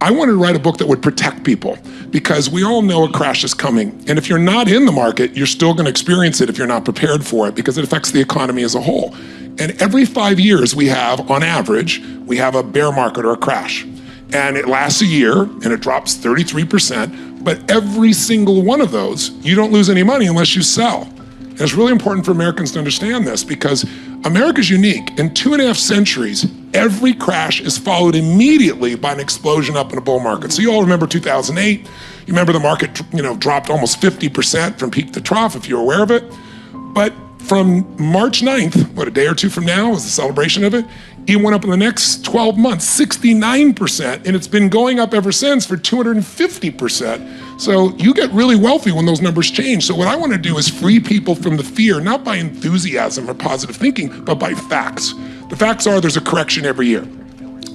I wanted to write a book that would protect people because we all know a crash is coming. And if you're not in the market, you're still going to experience it if you're not prepared for it because it affects the economy as a whole. And every 5 years we have, on average, we have a bear market or a crash. And it lasts a year and it drops 33%, but every single one of those, you don't lose any money unless you sell. And it's really important for Americans to understand this because America's unique. In 2.5 centuries, every crash is followed immediately by an explosion up in a bull market. So you all remember 2008. You remember the market, dropped almost 50% from peak to trough, if you're aware of it. But from March 9th, a day or two from now was the celebration of it, it went up in the next 12 months, 69%, and it's been going up ever since for 250%. So you get really wealthy when those numbers change. So what I want to do is free people from the fear, not by enthusiasm or positive thinking, but by facts. The facts are there's a correction every year.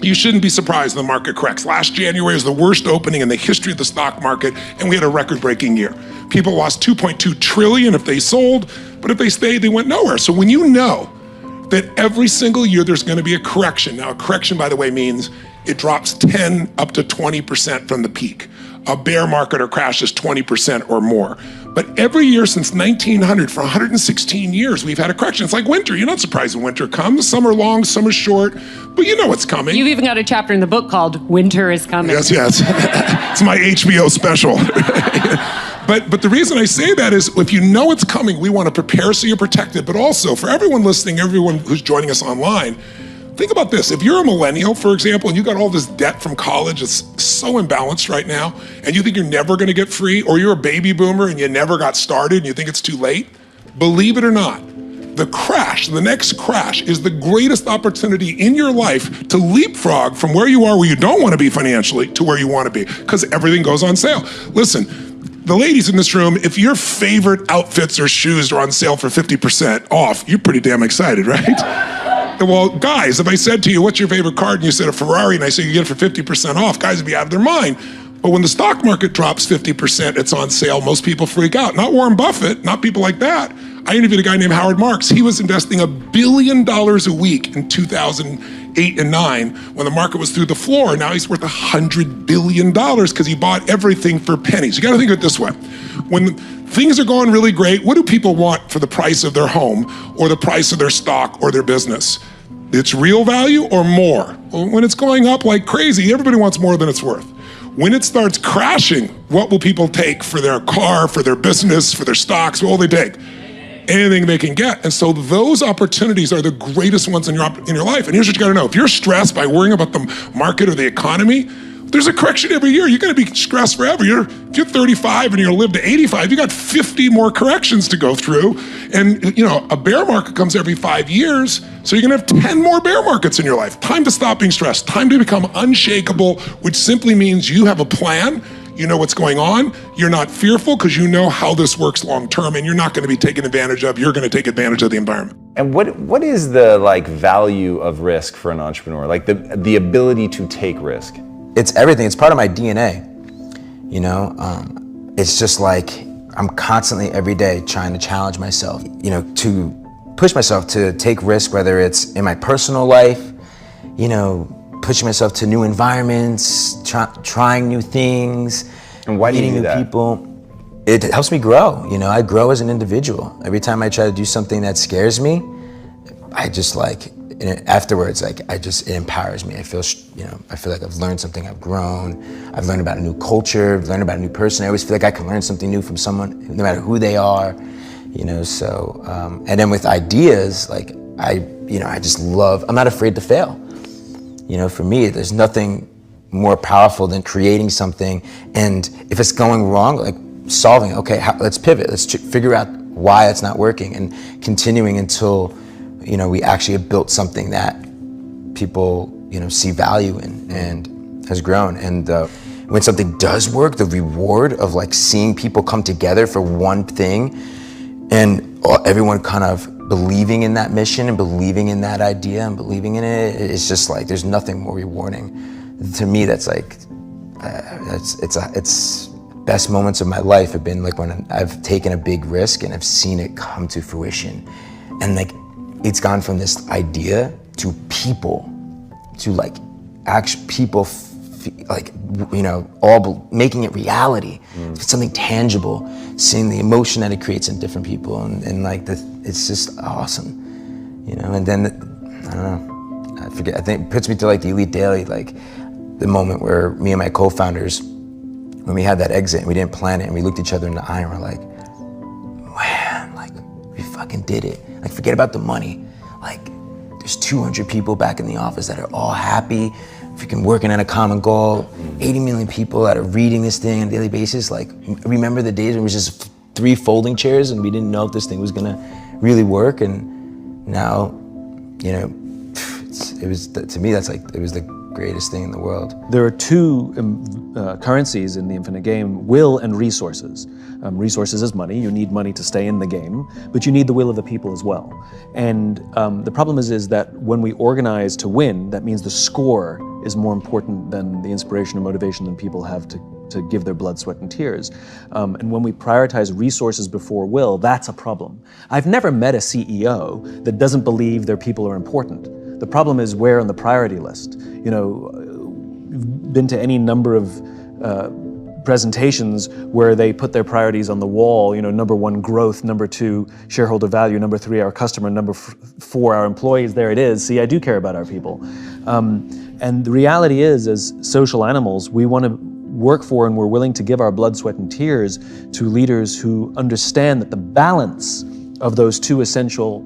You shouldn't be surprised when the market corrects. Last January was the worst opening in the history of the stock market, and we had a record-breaking year. People lost 2.2 trillion if they sold, but if they stayed, they went nowhere. So when you know that every single year there's going to be a correction. Now, a correction, by the way, means it drops 10 up to 20% from the peak. A bear market or crash is 20% or more. But every year since 1900, for 116 years, we've had a correction. It's like winter. You're not surprised when winter comes. Some are long, some are short, but you know what's coming. You've even got a chapter in the book called Winter is Coming. Yes. It's my HBO special. But the reason I say that is if you know it's coming, we want to prepare so you're protected. But also, for everyone listening, everyone who's joining us online, think about this. If you're a millennial, for example, and you got all this debt from college, it's so imbalanced right now, and you think you're never going to get free, or you're a baby boomer and you never got started and you think it's too late, believe it or not, the next crash is the greatest opportunity in your life to leapfrog from where you are, where you don't want to be financially, to where you want to be, because everything goes on sale. Listen, the ladies in this room, if your favorite outfits or shoes are on sale for 50% off, you're pretty damn excited, right? Well, guys, if I said to you, what's your favorite car? And you said a Ferrari, and I said you get it for 50% off, guys would be out of their mind. But when the stock market drops 50%, it's on sale, most people freak out. Not Warren Buffett, not people like that. I interviewed a guy named Howard Marks. He was investing $1 billion a week in 2008 and 9 when the market was through the floor. Now he's worth $100 billion because he bought everything for pennies. You gotta think of it this way. When things are going really great, what do people want for the price of their home or the price of their stock or their business? It's real value or more? Well, when it's going up like crazy, everybody wants more than it's worth. When it starts crashing, what will people take for their car, for their business, for their stocks? What will they take? Anything they can get. And so those opportunities are the greatest ones in your life. And here's what you gotta know. If you're stressed by worrying about the market or the economy, there's a correction every year. You're gonna be stressed forever. If you're 35 and you're gonna live to 85, you got 50 more corrections to go through. And a bear market comes every 5 years, so you're gonna have 10 more bear markets in your life. Time to stop being stressed. Time to become unshakable, which simply means you have a plan. You know what's going on. You're not fearful because you know how this works long term, and you're not going to be taken advantage of. You're going to take advantage of the environment. And what is the value of risk for an entrepreneur? Like the ability to take risk? It's everything. It's part of my DNA. It's just like I'm constantly every day trying to challenge myself, to push myself to take risk, whether it's in my personal life, pushing myself to new environments, trying new things, and why do you do meeting new that? people. It helps me grow. I grow as an individual. Every time I try to do something that scares me, I just afterwards, it empowers me. I feel like I've learned something, I've grown, I've learned about a new culture, I've learned about a new person. I always feel like I can learn something new from someone, no matter who they are, and then with ideas, I just love, I'm not afraid to fail. For me, there's nothing more powerful than creating something, and if it's going wrong, solving, okay, let's pivot, let's figure out why it's not working, and continuing until, we actually have built something that people, see value in and has grown. And when something does work, the reward of seeing people come together for one thing and everyone kind of believing in that mission and believing in that idea and believing in it, it's just there's nothing more rewarding. To me, that's it's best moments of my life have been when I've taken a big risk and I've seen it come to fruition. And it's gone from this idea to people, to people like, you know, making it reality. It's something tangible, seeing the emotion that it creates in different people, and like it's just awesome, you know. And then I don't know, I forget. I think it puts me to like the Elite Daily, like the moment where me and my co-founders, when we had that exit and we didn't plan it, and we looked each other in the eye and we're like, man, like we fucking did it. Like forget about the money, like. There's 200 people back in the office that are all happy, freaking working at a common goal, 80 million people that are reading this thing on a daily basis. Like, remember the days when it was just 3 folding chairs and we didn't know if this thing was gonna really work? And now, you know, to me, that's like, it was the greatest thing in the world. There are 2 currencies in the infinite game: will and resources. Resources is money. You need money to stay in the game, but you need the will of the people as well. And the problem is that when we organize to win, that means the score is more important than the inspiration and motivation that people have to give their blood, sweat, and tears. And when we prioritize resources before will, that's a problem. I've never met a CEO that doesn't believe their people are important. The problem is where on the priority list. You know, you've been to any number of presentations where they put their priorities on the wall, you know, number 1, growth, number 2, shareholder value, number 3, our customer, number 4, our employees. There it is. See, I do care about our people. And the reality is, as social animals, we want to work for and we're willing to give our blood, sweat, and tears to leaders who understand that the balance of those 2 essential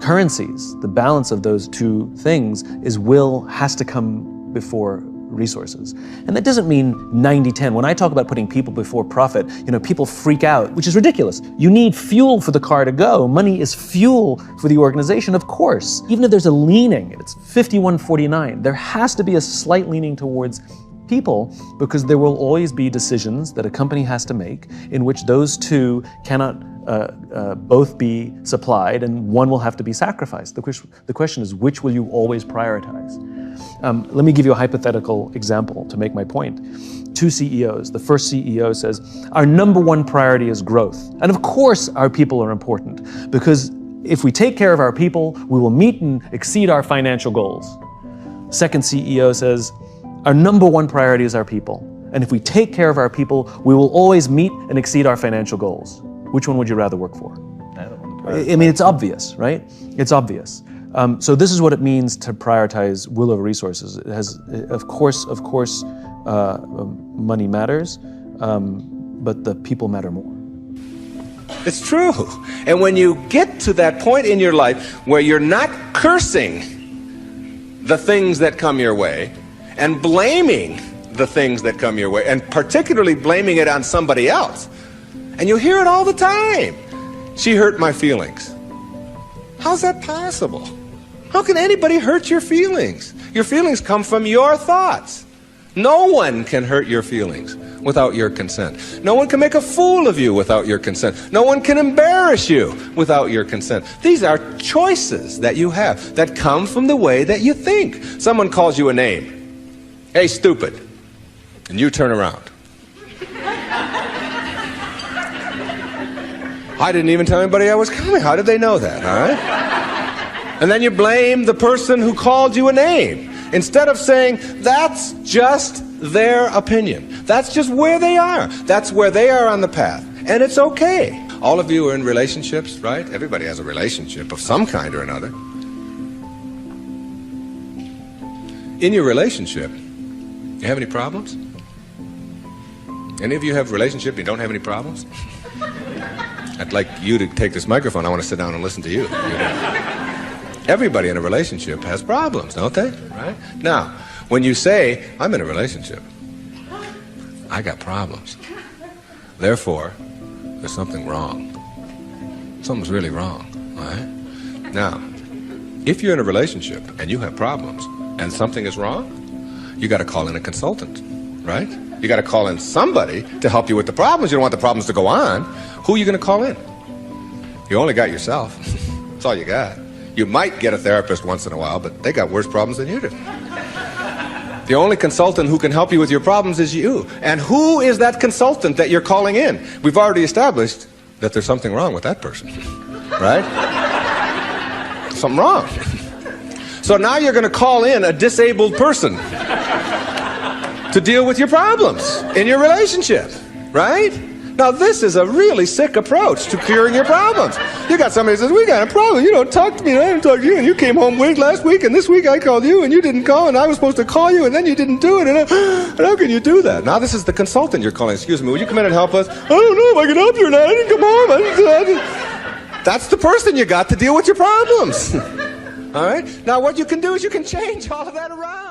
currencies, the balance of those 2 things is will has to come before resources. And that doesn't mean 90-10. When I talk about putting people before profit, you know, people freak out, which is ridiculous. You need fuel for the car to go. Money is fuel for the organization, of course. Even if there's a leaning, it's 51-49, there has to be a slight leaning towards people, because there will always be decisions that a company has to make in which those 2 cannot both be supplied, and one will have to be sacrificed. The question is, which will you always prioritize? Let me give you a hypothetical example to make my point. 2 CEOs. The first CEO says, our number 1 priority is growth. And of course our people are important, because if we take care of our people, we will meet and exceed our financial goals. Second CEO says, our number 1 priority is our people. And if we take care of our people, we will always meet and exceed our financial goals. Which one would you rather work for? I mean, it's obvious, right? It's obvious. So this is what it means to prioritize will over resources. It has, of course, money matters, but the people matter more. It's true. And when you get to that point in your life where you're not cursing the things that come your way and blaming the things that come your way, and particularly blaming it on somebody else, and you hear it all the time. She hurt my feelings. How's that possible? How can anybody hurt your feelings? Your feelings come from your thoughts. No one can hurt your feelings without your consent. No one can make a fool of you without your consent. No one can embarrass you without your consent. These are choices that you have that come from the way that you think. Someone calls you a name. Hey, stupid. And you turn around. I didn't even tell anybody I was coming. How did they know that, all right? And then you blame the person who called you a name, instead of saying, that's just their opinion. That's just where they are. That's where they are on the path. And it's okay. All of you are in relationships, right? Everybody has a relationship of some kind or another. In your relationship, you have any problems? Any of you have a relationship and you don't have any problems? I'd like you to take this microphone. I want to sit down and listen to you. Everybody in a relationship has problems, don't they? Right? Now, when you say, I'm in a relationship, I got problems. Therefore, there's something wrong. Something's really wrong, all right? Now, if you're in a relationship and you have problems and something is wrong, you got to call in a consultant, right? You got to call in somebody to help you with the problems. You don't want the problems to go on. Who are you going to call in? You only got yourself. That's all you got. You might get a therapist once in a while, but they got worse problems than you do. The only consultant who can help you with your problems is you. And who is that consultant that you're calling in? We've already established that there's something wrong with that person, right? Something wrong. So now you're going to call in a disabled person. to deal with your problems in your relationship, right? Now, this is a really sick approach to curing your problems. You got somebody who says, we got a problem. You don't talk to me, and I didn't talk to you, and you came home late last week, and this week I called you, and you didn't call, and I was supposed to call you, and then you didn't do it, and how can you do that? Now, this is the consultant you're calling. Excuse me, will you come in and help us? I don't know if I can help you or not. I didn't come home. I didn't. That's the person you got to deal with your problems. All right? Now, what you can do is you can change all of that around.